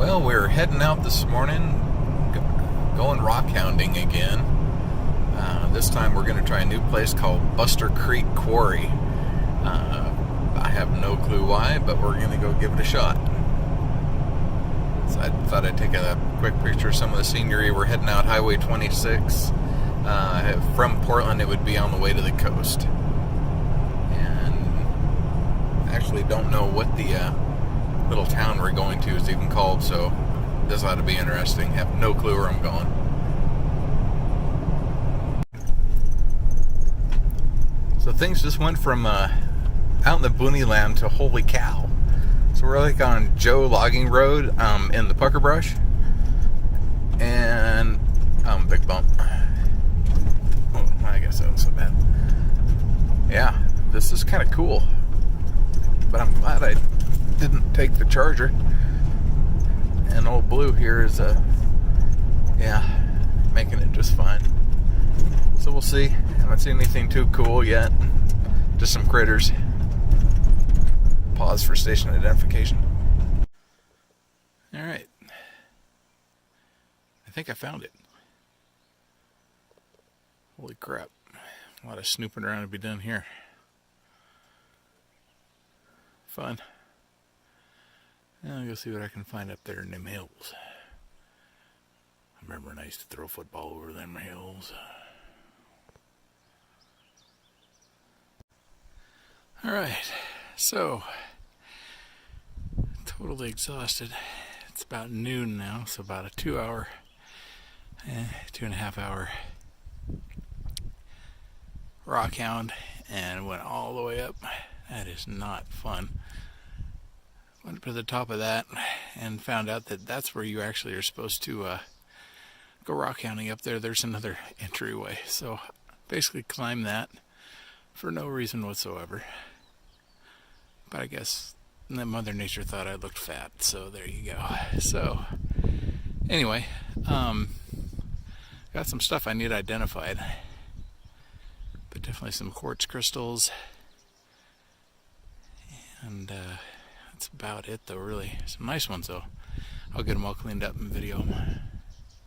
Well, we're heading out this morning, going rockhounding again. This time we're going to try a new place called Buster Creek Quarry. I have no clue why, but we're going to go give it a shot. So I thought I'd take a quick picture of some of the scenery. We're heading out Highway 26. From Portland, it would be on the way to the coast. And I actually don't know what the little town we're going to is even called, so this ought to be interesting. Have no clue where I'm going. So things just went from out in the boony land to holy cow. So we're like on Joe Logging Road in the pucker brush, and big bump. Oh, I guess that wasn't so bad. Yeah, this is kind of cool, but I'm glad I didn't take the charger. And old Blue here is making it just fine. So we'll see. Haven't seen anything too cool yet. Just some critters. Pause for station identification. Alright. I think I found it. Holy crap. A lot of snooping around to be done here. Fun. I'll go see what I can find up there in them hills. I remember when I used to throw football over them hills. Alright, so totally exhausted. It's about noon now, so about a 2.5 hour rockhound, and went all the way up. That is not fun. Went up to the top of that and found out that that's where you actually are supposed to go rockhounding up there. There's another entryway, so basically climb that for no reason whatsoever. But I guess that Mother Nature thought I looked fat, so there you go. So anyway, got some stuff I need identified, but definitely some quartz crystals, and that's about it though, really. Some nice ones though. I'll get them all cleaned up and video them.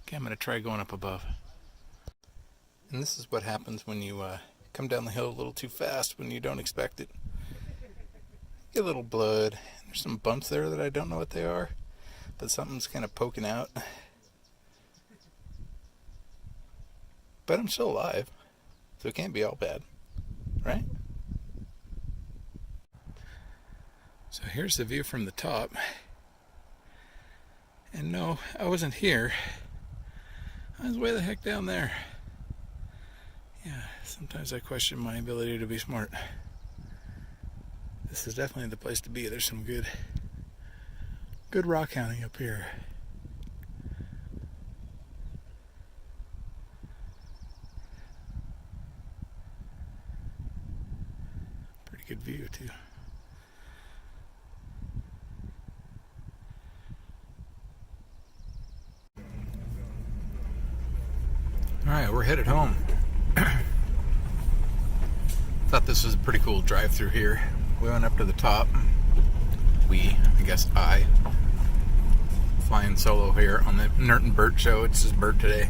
Okay, I'm going to try going up above. And this is what happens when you come down the hill a little too fast when you don't expect it. Get a little blood. There's some bumps there that I don't know what they are, but something's kind of poking out. But I'm still alive, so it can't be all bad, right? So here's the view from the top. And no, I wasn't here. I was way the heck down there. Yeah, sometimes I question my ability to be smart. This is definitely the place to be. There's some good rockhounding up here. Pretty good view too. Alright, we're headed home. Thought this was a pretty cool drive through here. We went up to the top. I guess I, flying solo here on the Nert and Bert show. It's just Bert today.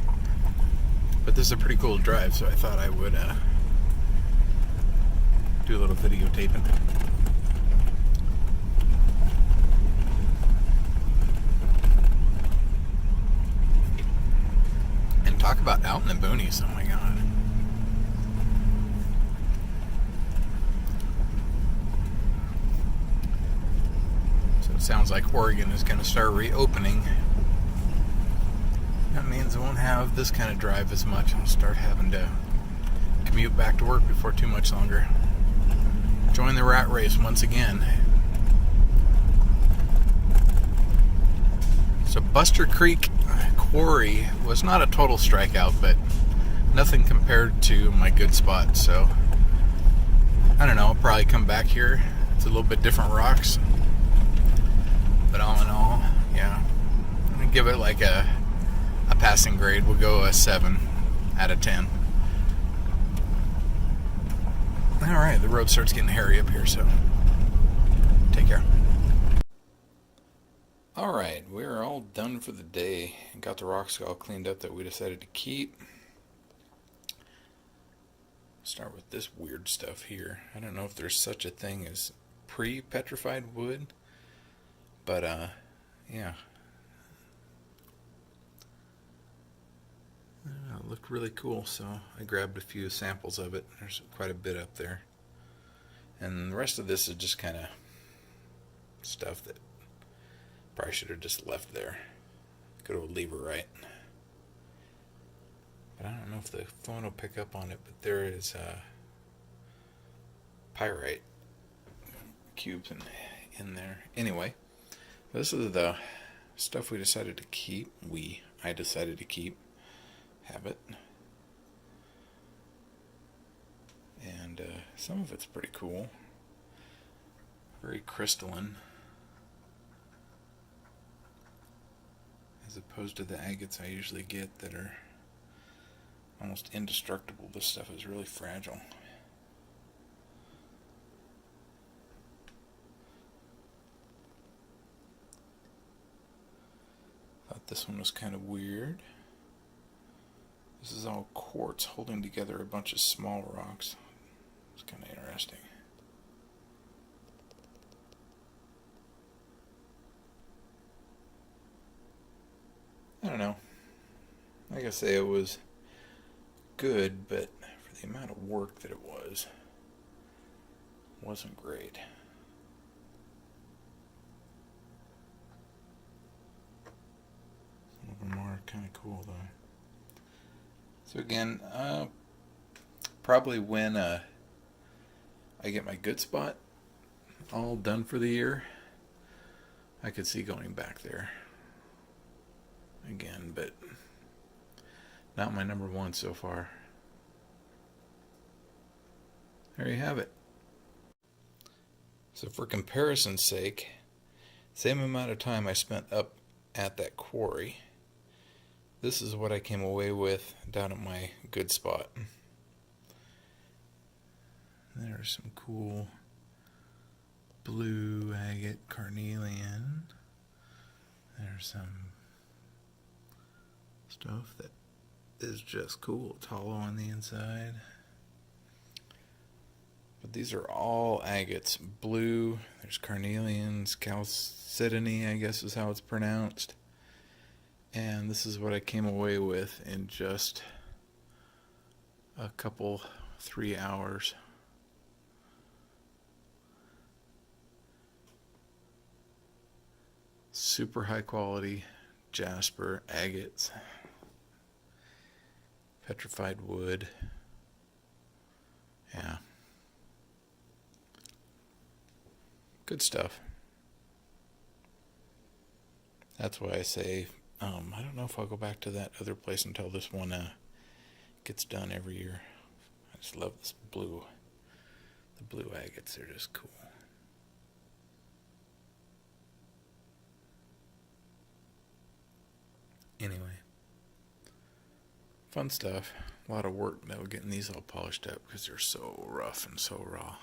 But this is a pretty cool drive, so I thought I would do a little videotaping. And talk about out in the boonies, oh my god. So it sounds like Oregon is going to start reopening. That means I won't have this kind of drive as much. I'll start having to commute back to work before too much longer. Join the rat race once again. So Buster Creek Quarry was not a total strikeout, but nothing compared to my good spot. So I don't know, I'll probably come back here. It's a little bit different rocks, but all in all, yeah, I'm gonna give it like a passing grade. We'll go a 7 out of 10. Alright, the road starts getting hairy up here, so take care. Alright, we're all done for the day and got the rocks all cleaned up that we decided to keep. Start with this weird stuff here. I don't know if there's such a thing as pre-petrified wood, but yeah. It looked really cool, so I grabbed a few samples of it. There's quite a bit up there. And the rest of this is just kind of stuff that probably should have just left there. Good old lever right. But I don't know if the phone will pick up on it, but there is pyrite cubes in there. Anyway, this is the stuff we decided to keep. I decided to keep. Have it. And some of it's pretty cool. Very crystalline. As opposed to the agates I usually get that are almost indestructible. This stuff is really fragile. Thought this one was kind of weird. This is all quartz holding together a bunch of small rocks. It's kind of interesting. I don't know. Like I say, it was good, but for the amount of work that it wasn't great. Some of them are kind of cool, though. So again, probably when I get my good spot all done for the year, I could see going back there again, but not my number one so far. There you have it. So for comparison's sake, same amount of time I spent up at that quarry, this is what I came away with down at my good spot. There's some cool blue agate carnelian. There's some stuff that is just cool. It's hollow on the inside. But these are all agates. Blue, there's carnelians, chalcedony, I guess is how it's pronounced. And this is what I came away with in just a couple, 3 hours. Super high quality jasper agates. Petrified wood. Yeah. Good stuff. That's why I say, I don't know if I'll go back to that other place until this one gets done every year. I just love this blue. The blue agates are just cool. Anyway, fun stuff. A lot of work though getting these all polished up because they're so rough and so raw.